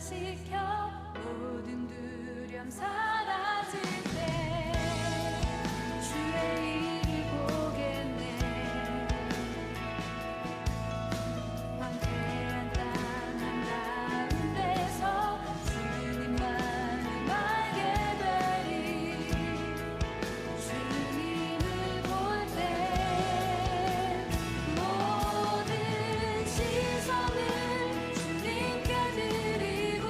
변화시켜 모든 두려움 사라질 때 주의 일을 보겠네. 황폐한 땅 한가운데서 주님만을 알게 되리. 주님을 볼 때 모든 시선을 주님께 드리고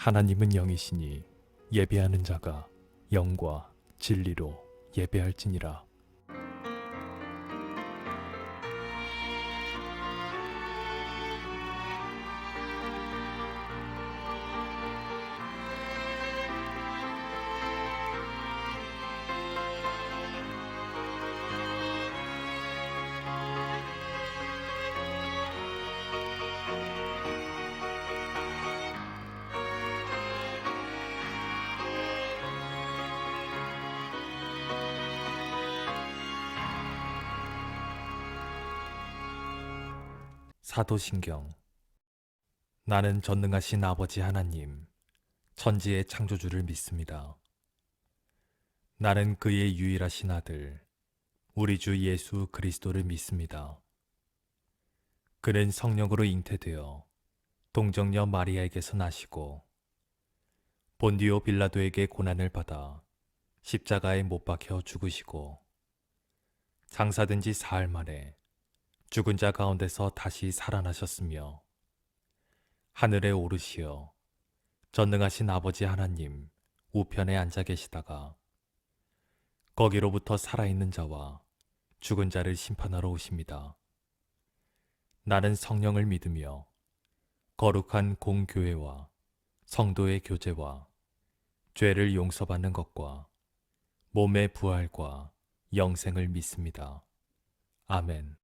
하나님은 영이시니 예배하는 자가 영과 진리로 예배할지니라. 사도신경. 나는 전능하신 아버지 하나님, 천지의 창조주를 믿습니다. 나는 그의 유일하신 아들, 우리 주 예수 그리스도를 믿습니다. 그는 성령으로 잉태되어 동정녀 마리아에게서 나시고 본디오 빌라도에게 고난을 받아 십자가에 못 박혀 죽으시고 장사된 지 사흘 만에 죽은 자 가운데서 다시 살아나셨으며 하늘에 오르시어 전능하신 아버지 하나님 우편에 앉아 계시다가 거기로부터 살아있는 자와 죽은 자를 심판하러 오십니다. 나는 성령을 믿으며 거룩한 공교회와 성도의 교제와 죄를 용서받는 것과 몸의 부활과 영생을 믿습니다. 아멘.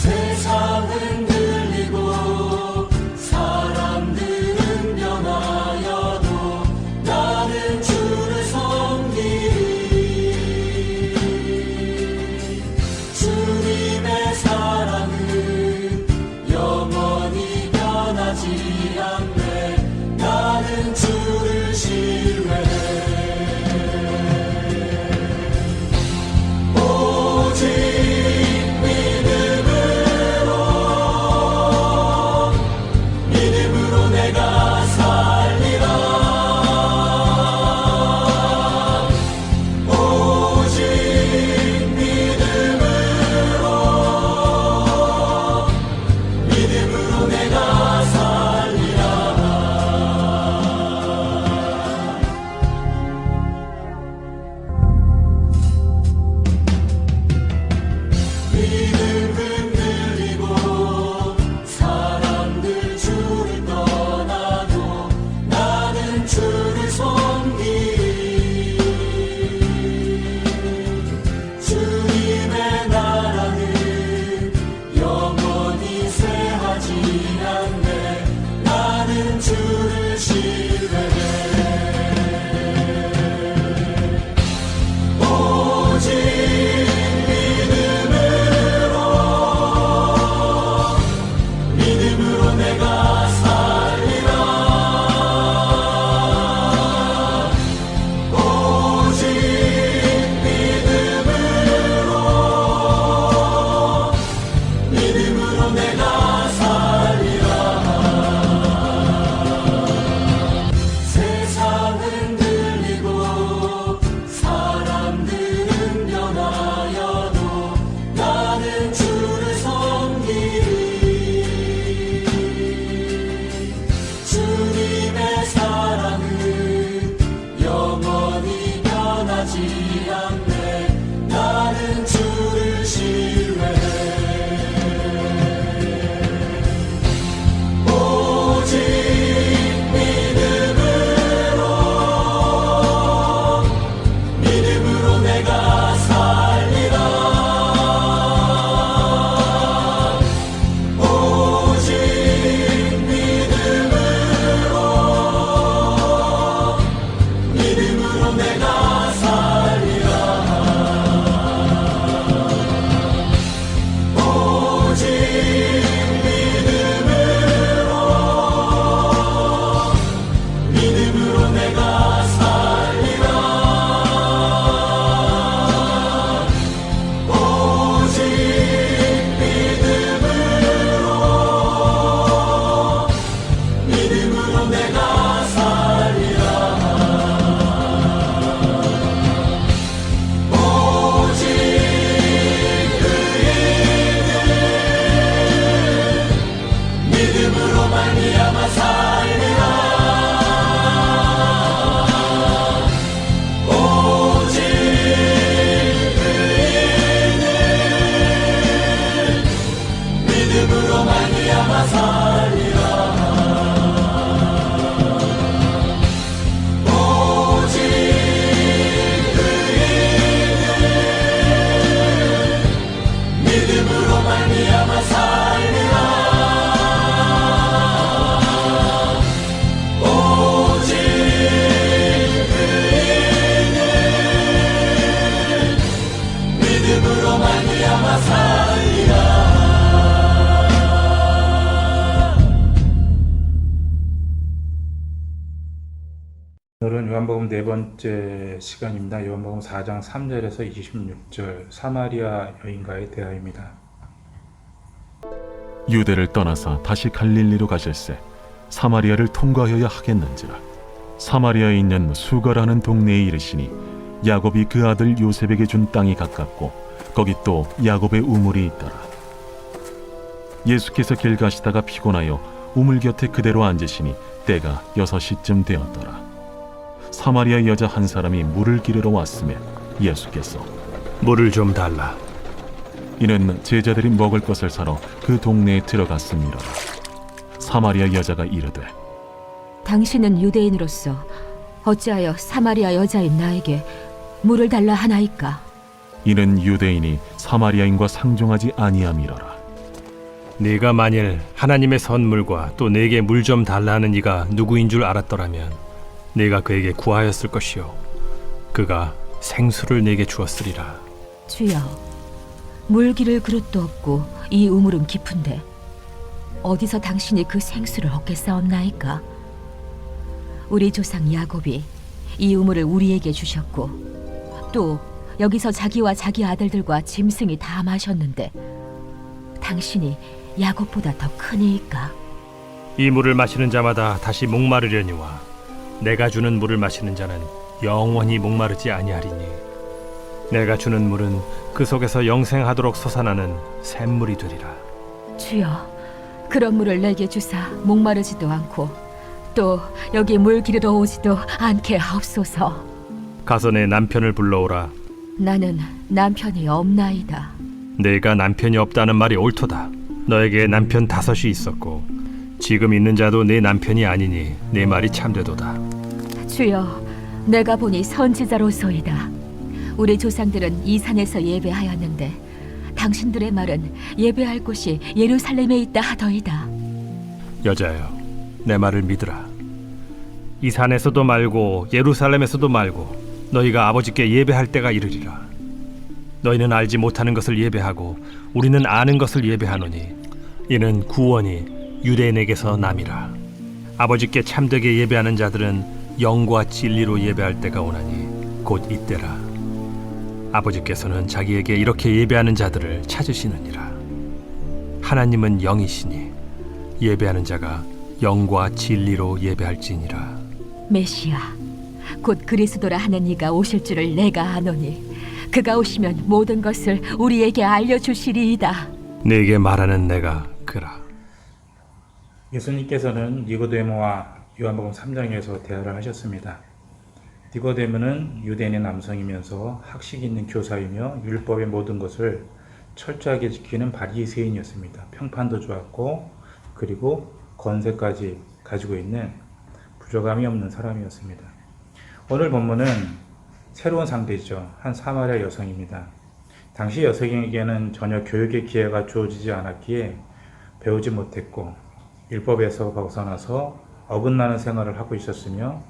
세상은 들리고 사람들은 변하여도 나는 주를 섬기리. 주님의 사랑은 영원히 변하지 않네. 나는 주를 신뢰해. 믿음으로 내가 살리라. 믿음으로 말미암아 살리라. 오직 의인은 믿음으로 말미암아 살리라. 오직 의인은 믿음으로 말미암아 살리라. 오늘은 요한복음 네 번째 시간입니다. 요한복음 4장 3절에서 26절 사마리아 여인과의 대화입니다. 유대를 떠나서 다시 갈릴리로 가실새 사마리아를 통과하여야 하겠는지라. 사마리아에 있는 수가라는 동네에 이르시니 야곱이 그 아들 요셉에게 준 땅이 가깝고 거기 또 야곱의 우물이 있더라. 예수께서 길 가시다가 피곤하여 우물 곁에 그대로 앉으시니 때가 6시쯤 되었더라. 사마리아 여자 한 사람이 물을 기르러 왔음에 예수께서 물을 좀 달라. 이는 제자들이 먹을 것을 사러 그 동네에 들어갔음이라. 사마리아 여자가 이르되 당신은 유대인으로서 어찌하여 사마리아 여자인 나에게 물을 달라 하나이까? 이는 유대인이 사마리아인과 상종하지 아니함이로라. 네가 만일 하나님의 선물과 또 내게 물 좀 달라 하는 이가 누구인 줄 알았더라면 네가 그에게 구하였을 것이요 그가 생수를 내게 주었으리라. 주여, 물 기를 그릇도 없고 이 우물은 깊은데 어디서 당신이 그 생수를 얻겠사옵나이까? 우리 조상 야곱이 이 우물을 우리에게 주셨고 또 여기서 자기와 자기 아들들과 짐승이 다 마셨는데 당신이 야곱보다 더 크니이까? 이 물을 마시는 자마다 다시 목마르려니와 내가 주는 물을 마시는 자는 영원히 목마르지 아니하리니 내가 주는 물은 그 속에서 영생하도록 솟아나는 샘물이 되리라. 주여, 그런 물을 내게 주사 목마르지도 않고 또 여기 물 기르러 오지도 않게 하옵소서. 가서 내 남편을 불러오라. 나는 남편이 없나이다. 내가 남편이 없다는 말이 옳도다. 너에게 남편 5이 있었고 지금 있는 자도 내 남편이 아니니 내 말이 참되도다. 주여, 내가 보니 선지자로소이다. 우리 조상들은 이 산에서 예배하였는데 당신들의 말은 예배할 곳이 예루살렘에 있다 하더이다. 여자여, 내 말을 믿으라. 이 산에서도 말고 예루살렘에서도 말고 너희가 아버지께 예배할 때가 이르리라. 너희는 알지 못하는 것을 예배하고 우리는 아는 것을 예배하노니 이는 구원이 유대인에게서 남이라. 아버지께 참되게 예배하는 자들은 영과 진리로 예배할 때가 오나니 곧 이때라. 아버지께서는 자기에게 이렇게 예배하는 자들을 찾으시느니라. 하나님은 영이시니 예배하는 자가 영과 진리로 예배할지니라. 메시아, 곧 그리스도라 하는 이가 오실 줄을 내가 아노니 그가 오시면 모든 것을 우리에게 알려주시리이다. 네게 말하는 내가 그라. 예수님께서는 니고데모와 요한복음 3장에서 대화를 하셨습니다. 니고데모는 유대인의 남성이면서 학식 있는 교사이며 율법의 모든 것을 철저하게 지키는 바리새인이었습니다. 평판도 좋았고 그리고 권세까지 가지고 있는 부족함이 없는 사람이었습니다. 오늘 본문은 새로운 상대죠. 한 사마리아 여성입니다. 당시 여성에게는 전혀 교육의 기회가 주어지지 않았기에 배우지 못했고 율법에서 벗어나서 어긋나는 생활을 하고 있었으며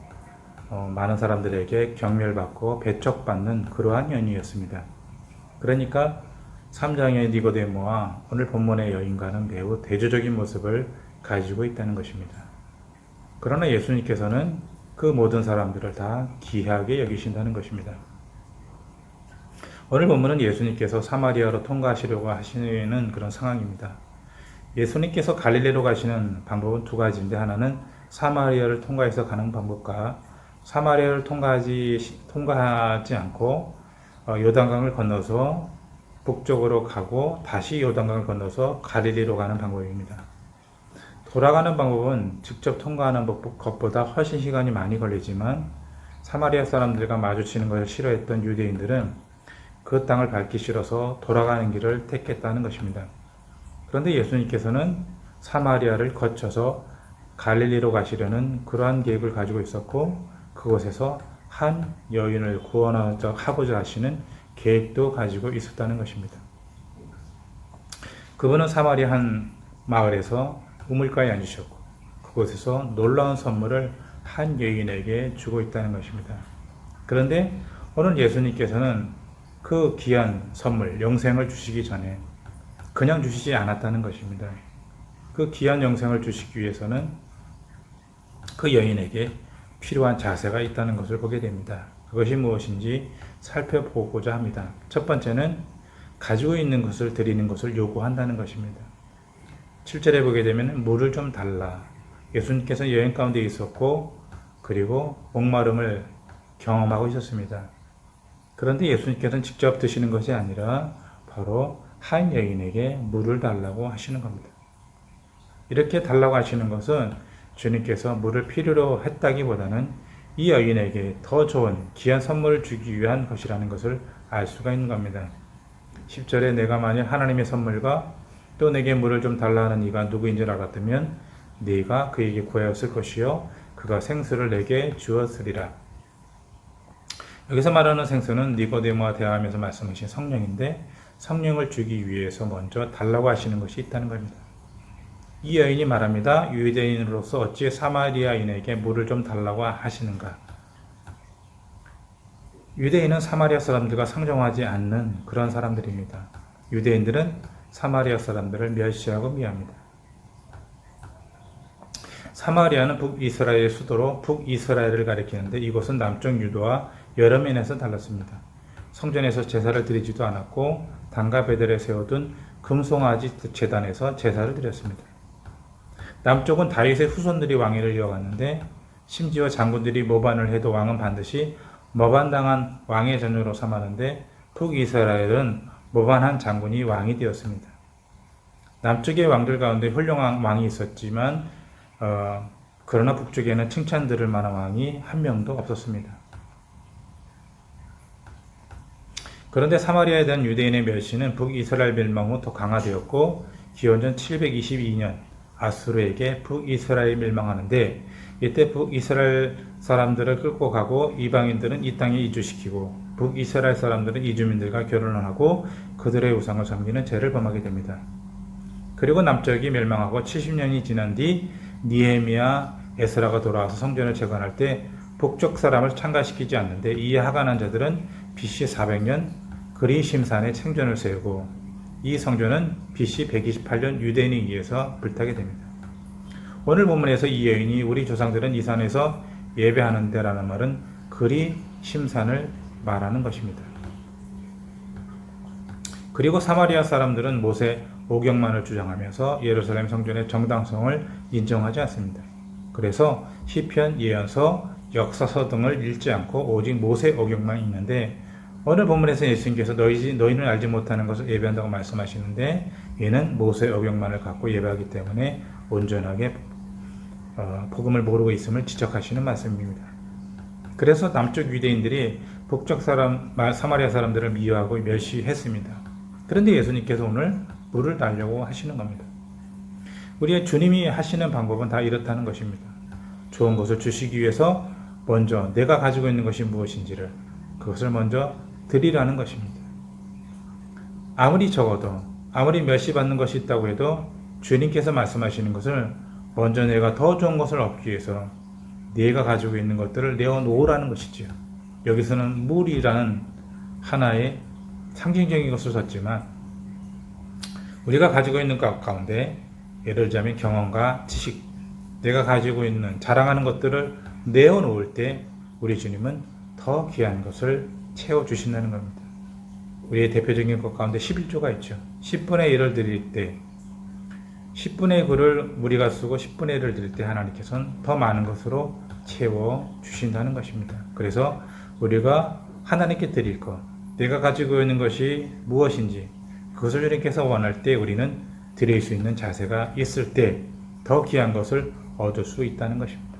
많은 사람들에게 경멸받고 배척받는 그러한 연인이었습니다. 그러니까 3장의 니고데모와 오늘 본문의 여인과는 매우 대조적인 모습을 가지고 있다는 것입니다. 그러나 예수님께서는 그 모든 사람들을 다 귀하게 여기신다는 것입니다. 오늘 본문은 예수님께서 사마리아로 통과하시려고 하시는 그런 상황입니다. 예수님께서 갈릴리로 가시는 방법은 두 가지인데 하나는 사마리아를 통과해서 가는 방법과 사마리아를 통과하지 않고 요단강을 건너서 북쪽으로 가고 다시 요단강을 건너서 갈릴리로 가는 방법입니다. 돌아가는 방법은 직접 통과하는 것보다 훨씬 시간이 많이 걸리지만 사마리아 사람들과 마주치는 것을 싫어했던 유대인들은 그 땅을 밟기 싫어서 돌아가는 길을 택했다는 것입니다. 그런데 예수님께서는 사마리아를 거쳐서 갈릴리로 가시려는 그러한 계획을 가지고 있었고 그곳에서 한 여인을 구원하고자 하시는 계획도 가지고 있었다는 것입니다. 그분은 사마리아 한 마을에서 우물가에 앉으셨고 그곳에서 놀라운 선물을 한 여인에게 주고 있다는 것입니다. 그런데 오늘 예수님께서는 그 귀한 선물, 영생을 주시기 전에 그냥 주시지 않았다는 것입니다. 그 귀한 영생을 주시기 위해서는 그 여인에게 필요한 자세가 있다는 것을 보게 됩니다. 그것이 무엇인지 살펴보고자 합니다. 첫 번째는 가지고 있는 것을 드리는 것을 요구한다는 것입니다. 7절에 보게 되면 물을 좀 달라. 예수님께서 여행 가운데 있었고 그리고 목마름을 경험하고 있었습니다. 그런데 예수님께서는 직접 드시는 것이 아니라 바로 한 여인에게 물을 달라고 하시는 겁니다. 이렇게 달라고 하시는 것은 주님께서 물을 필요로 했다기보다는 이 여인에게 더 좋은 귀한 선물을 주기 위한 것이라는 것을 알 수가 있는 겁니다. 10절에 내가 만일 하나님의 선물과 또 내게 물을 좀 달라 하는 이가 누구인 줄 알았다면 네가 그에게 구하였을 것이요 그가 생수를 내게 주었으리라. 여기서 말하는 생수는 니고데모와 대화하면서 말씀하신 성령인데 성령을 주기 위해서 먼저 달라고 하시는 것이 있다는 겁니다. 이 여인이 말합니다. 유대인으로서 어찌 사마리아인에게 물을 좀 달라고 하시는가? 유대인은 사마리아 사람들과 상종하지 않는 그런 사람들입니다. 유대인들은 사마리아 사람들을 멸시하고 미워합니다. 사마리아는 북이스라엘의 수도로 북이스라엘을 가리키는데 이곳은 남쪽 유다와 여러 면에서 달랐습니다. 성전에서 제사를 드리지도 않았고 단과 베델에 세워둔 금송아지 제단에서 제사를 드렸습니다. 남쪽은 다윗의 후손들이 왕위를 이어갔는데 심지어 장군들이 모반을 해도 왕은 반드시 모반당한 왕의 전유로 삼았는데 북이스라엘은 모반한 장군이 왕이 되었습니다. 남쪽의 왕들 가운데 훌륭한 왕이 있었지만 그러나 북쪽에는 칭찬 들을 만한 왕이 한 명도 없었습니다. 그런데 사마리아에 대한 유대인의 멸시는 북이스라엘 멸망 후 더 강화되었고 기원전 722년 아수르에게 북이스라엘이 멸망하는데 이때 북이스라엘 사람들을 끌고 가고 이방인들은 이 땅에 이주시키고 북이스라엘 사람들은 이주민들과 결혼을 하고 그들의 우상을 섬기는 죄를 범하게 됩니다. 그리고 남쪽이 멸망하고 70년이 지난 뒤 니헤미야 에스라가 돌아와서 성전을 재건할 때 북쪽 사람을 참가시키지 않는데 이에 화가 난 자들은 BC 400년 그리심산에 생전을 세우고 이 성전은 BC 128년 유대인에 의해서 불타게 됩니다. 오늘 본문에서 이 여인이 우리 조상들은 이 산에서 예배하는 데라는 말은 그리심산을 말하는 것입니다. 그리고 사마리아 사람들은 모세 오경만을 주장하면서 예루살렘 성전의 정당성을 인정하지 않습니다. 그래서 시편, 예언서, 역사서 등을 읽지 않고 오직 모세 오경만 읽는데 오늘 본문에서 예수님께서 너희는 알지 못하는 것을 예배한다고 말씀하시는데 얘는 모세 오경만을 갖고 예배하기 때문에 온전하게 복음을 모르고 있음을 지적하시는 말씀입니다. 그래서 남쪽 유대인들이 북쪽 사마리아 사람들을 미워하고 멸시했습니다. 그런데 예수님께서 오늘 물을 달라고 하시는 겁니다. 우리의 주님이 하시는 방법은 다 이렇다는 것입니다. 좋은 것을 주시기 위해서 먼저 내가 가지고 있는 것이 무엇인지를 그것을 먼저 드리라는 것입니다. 아무리 적어도 아무리 멸시받는 것이 있다고 해도 주님께서 말씀하시는 것을 먼저 내가 더 좋은 것을 얻기 위해서 내가 가지고 있는 것들을 내어놓으라는 것이지요. 여기서는 물이라는 하나의 상징적인 것을 썼지만 우리가 가지고 있는 것 가운데 예를 들자면 경험과 지식, 내가 가지고 있는 자랑하는 것들을 내어놓을 때 우리 주님은 더 귀한 것을 채워주신다는 겁니다. 우리의 대표적인 것 가운데 11조가 있죠. 10분의 1을 드릴 때 10분의 9를 우리가 쓰고 10분의 1을 드릴 때 하나님께서는 더 많은 것으로 채워주신다는 것입니다. 그래서 우리가 하나님께 드릴 것, 내가 가지고 있는 것이 무엇인지 그것을 주님께서 원할 때 우리는 드릴 수 있는 자세가 있을 때 더 귀한 것을 얻을 수 있다는 것입니다.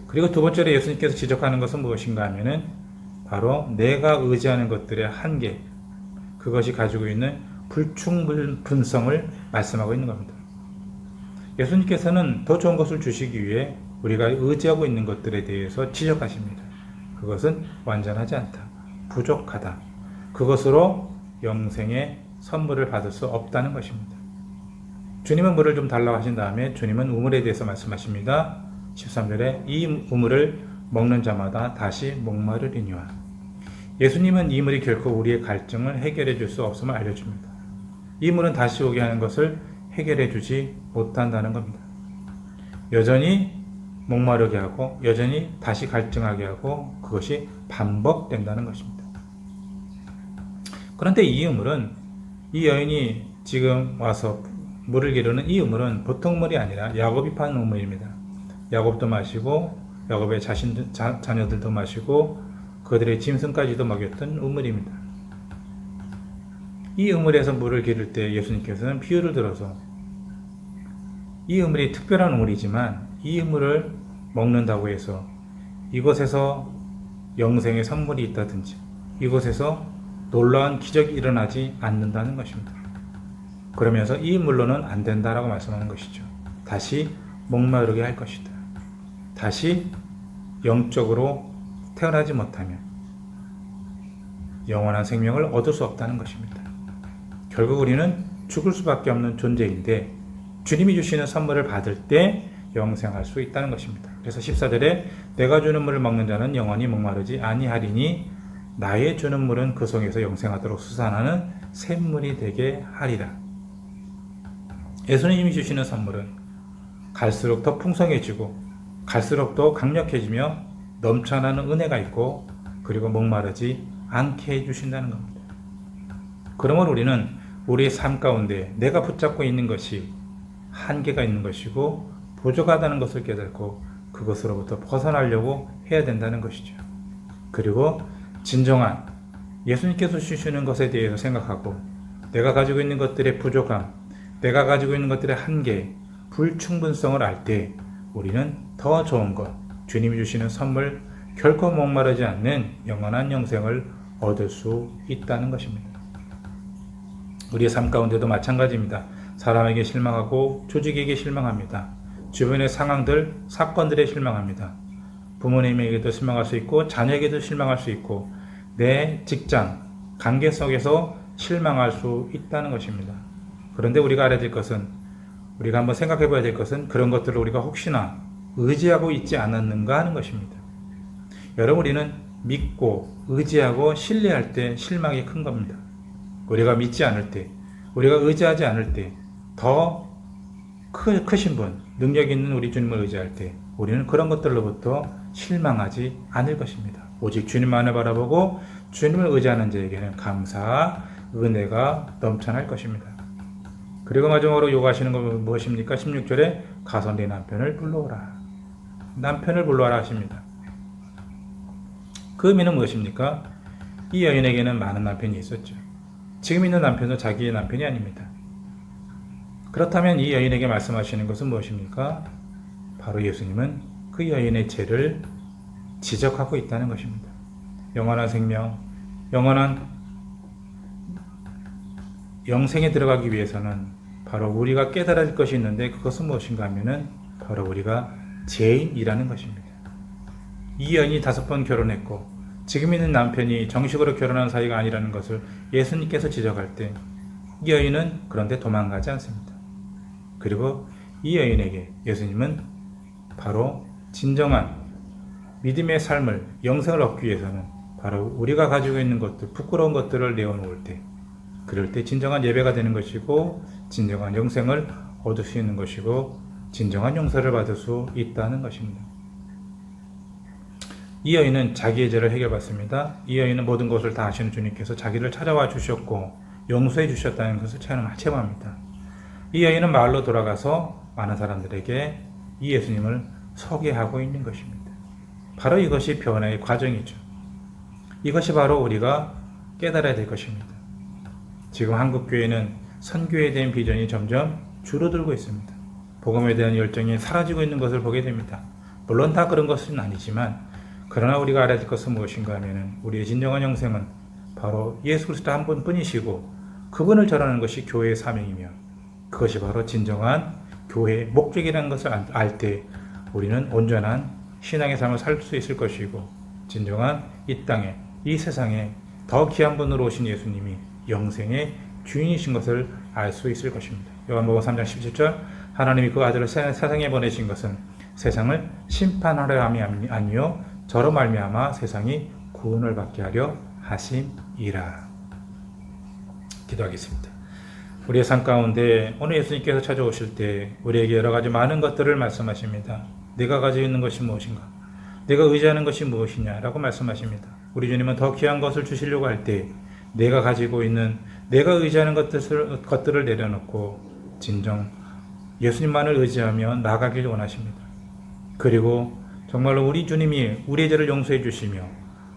그리고 두 번째로 예수님께서 지적하는 것은 무엇인가 하면은 바로 내가 의지하는 것들의 한계, 그것이 가지고 있는 불충분성을 말씀하고 있는 겁니다. 예수님께서는 더 좋은 것을 주시기 위해 우리가 의지하고 있는 것들에 대해서 지적하십니다. 그것은 완전하지 않다. 부족하다. 그것으로 영생의 선물을 받을 수 없다는 것입니다. 주님은 물을 좀 달라고 하신 다음에 주님은 우물에 대해서 말씀하십니다. 13절에 이 우물을 먹는 자마다 다시 목마르리니와. 예수님은 이 물이 결코 우리의 갈증을 해결해 줄 수 없음을 알려줍니다. 이 물은 다시 오게 하는 것을 해결해 주지 못한다는 겁니다. 여전히 목마르게 하고 여전히 다시 갈증하게 하고 그것이 반복된다는 것입니다. 그런데 이 우물은 이 여인이 지금 와서 물을 기르는 이 우물은 보통 물이 아니라 야곱이 파는 우물입니다. 야곱도 마시고 야곱의 자녀들도 마시고 그들의 짐승까지도 먹였던 우물입니다. 이 우물에서 물을 기를 때 예수님께서는 비유를 들어서 이 우물이 특별한 우물이지만 이 우물을 먹는다고 해서 이곳에서 영생의 선물이 있다든지 이곳에서 놀라운 기적이 일어나지 않는다는 것입니다. 그러면서 이 물로는 안 된다라고 말씀하는 것이죠. 다시 목마르게 할 것이다. 다시 영적으로 태어나지 못하면 영원한 생명을 얻을 수 없다는 것입니다. 결국 우리는 죽을 수밖에 없는 존재인데 주님이 주시는 선물을 받을 때 영생할 수 있다는 것입니다. 그래서 14절에 내가 주는 물을 먹는 자는 영원히 목마르지 아니하리니 나의 주는 물은 그 속에서 영생하도록 수산하는 샘물이 되게 하리라. 예수님이 주시는 선물은 갈수록 더 풍성해지고 갈수록 더 강력해지며 넘쳐나는 은혜가 있고 그리고 목마르지 않게 해주신다는 겁니다. 그러므로 우리는 우리의 삶 가운데 내가 붙잡고 있는 것이 한계가 있는 것이고 부족하다는 것을 깨닫고 그것으로부터 벗어나려고 해야 된다는 것이죠. 그리고 진정한 예수님께서 주시는 것에 대해서 생각하고 내가 가지고 있는 것들의 부족함, 내가 가지고 있는 것들의 한계, 불충분성을 알 때 우리는 더 좋은 것, 주님이 주시는 선물, 결코 목마르지 않는 영원한 영생을 얻을 수 있다는 것입니다. 우리의 삶 가운데도 마찬가지입니다. 사람에게 실망하고 조직에게 실망합니다. 주변의 상황들, 사건들에 실망합니다. 부모님에게도 실망할 수 있고 자녀에게도 실망할 수 있고 내 직장, 관계 속에서 실망할 수 있다는 것입니다. 그런데 우리가 알아야 될 것은 우리가 한번 생각해 봐야 될 것은 그런 것들을 우리가 혹시나 의지하고 있지 않았는가 하는 것입니다. 여러분 우리는 믿고 의지하고 신뢰할 때 실망이 큰 겁니다. 우리가 믿지 않을 때, 우리가 의지하지 않을 때 더 크신 분, 능력 있는 우리 주님을 의지할 때 우리는 그런 것들로부터 실망하지 않을 것입니다. 오직 주님만을 바라보고 주님을 의지하는 자에게는 감사와 은혜가 넘쳐날 것입니다. 그리고 마지막으로 요구하시는 건 무엇입니까? 16절에 가서 네 남편을 불러오라. 남편을 불러오라 하십니다. 그 의미는 무엇입니까? 이 여인에게는 많은 남편이 있었죠. 지금 있는 남편도 자기의 남편이 아닙니다. 그렇다면 이 여인에게 말씀하시는 것은 무엇입니까? 바로 예수님은 그 여인의 죄를 지적하고 있다는 것입니다. 영원한 생명, 영원한 영생에 들어가기 위해서는 바로 우리가 깨달아야 할 것이 있는데 그것은 무엇인가 하면은 바로 우리가 죄인이라는 것입니다. 이 여인이 5번 결혼했고 지금 있는 남편이 정식으로 결혼한 사이가 아니라는 것을 예수님께서 지적할 때 이 여인은 그런데 도망가지 않습니다. 그리고 이 여인에게 예수님은 바로 진정한 믿음의 삶을, 영생을 얻기 위해서는 바로 우리가 가지고 있는 것들, 부끄러운 것들을 내어놓을 때 그럴 때 진정한 예배가 되는 것이고 진정한 영생을 얻을 수 있는 것이고 진정한 용서를 받을 수 있다는 것입니다. 이 여인은 자기의 죄를 해결받습니다. 이 여인은 모든 것을 다 아시는 주님께서 자기를 찾아와 주셨고 용서해 주셨다는 것을 체험합니다. 이 여인은 마을로 돌아가서 많은 사람들에게 이 예수님을 소개하고 있는 것입니다. 바로 이것이 변화의 과정이죠. 이것이 바로 우리가 깨달아야 될 것입니다. 지금 한국교회는 선교에 대한 비전이 점점 줄어들고 있습니다. 복음에 대한 열정이 사라지고 있는 것을 보게 됩니다. 물론 다 그런 것은 아니지만 그러나 우리가 알아야 될 것은 무엇인가 하면 우리의 진정한 영생은 바로 예수 그리스도 한 분뿐이시고 그분을 전하는 것이 교회의 사명이며 그것이 바로 진정한 교회의 목적이라는 것을 알 때 우리는 온전한 신앙의 삶을 살 수 있을 것이고 진정한 이 땅에 이 세상에 더 귀한 분으로 오신 예수님이 영생의 주인이신 것을 알 수 있을 것입니다. 요한복음 3장 17절 하나님이 그 아들을 세상에 보내신 것은 세상을 심판하려 함이 아니요 저로 말미암아 세상이 구원을 받게 하려 하심이라. 기도하겠습니다. 우리의 삶 가운데 오늘 예수님께서 찾아오실 때 우리에게 여러 가지 많은 것들을 말씀하십니다. 네가 가지고 있는 것이 무엇인가? 내가 의지하는 것이 무엇이냐라고 말씀하십니다. 우리 주님은 더 귀한 것을 주시려고 할 때 내가 가지고 있는 내가 의지하는 것들을 내려놓고 진정 예수님만을 의지하며 나가길 원하십니다. 그리고 정말로 우리 주님이 우리의 죄를 용서해 주시며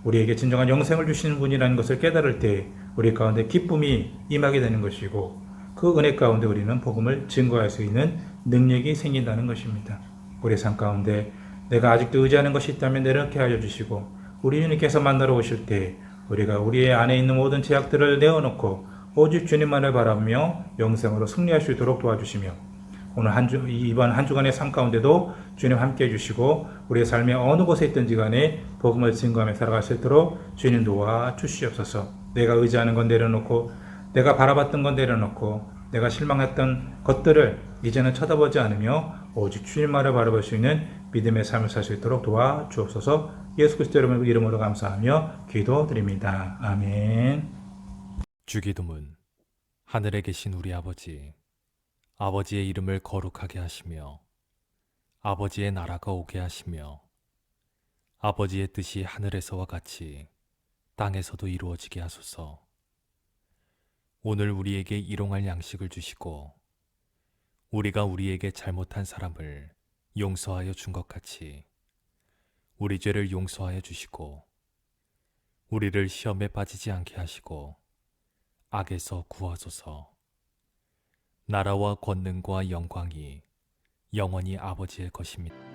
우리에게 진정한 영생을 주시는 분이라는 것을 깨달을 때 우리 가운데 기쁨이 임하게 되는 것이고 그 은혜 가운데 우리는 복음을 증거할 수 있는 능력이 생긴다는 것입니다. 우리의 삶 가운데 내가 아직도 의지하는 것이 있다면 내려놓게 하여 주시고 우리 주님께서 만나러 오실 때 우리가 우리의 안에 있는 모든 죄악들을 내어놓고 오직 주님만을 바라보며 영생으로 승리할 수 있도록 도와주시며 오늘 이번 한 주간의 삶 가운데도 주님 함께 해주시고 우리의 삶의 어느 곳에 있든지 간에 복음을 증거하며 살아갈 수 있도록 주님 도와 주시옵소서. 내가 의지하는 건 내려놓고 내가 바라봤던 건 내려놓고 내가 실망했던 것들을 이제는 쳐다보지 않으며 오직 주님만을 바라볼 수 있는 믿음의 삶을 살 수 있도록 도와 주옵소서. 예수 그리스도 여러분의 이름으로 감사하며 기도드립니다. 아멘. 주기도문. 하늘에 계신 우리 아버지, 아버지의 이름을 거룩하게 하시며 아버지의 나라가 오게 하시며 아버지의 뜻이 하늘에서와 같이 땅에서도 이루어지게 하소서. 오늘 우리에게 일용할 양식을 주시고 우리가 우리에게 잘못한 사람을 용서하여 준 것 같이 우리 죄를 용서하여 주시고 우리를 시험에 빠지지 않게 하시고 악에서 구하소서. 나라와 권능과 영광이 영원히 아버지의 것입니다.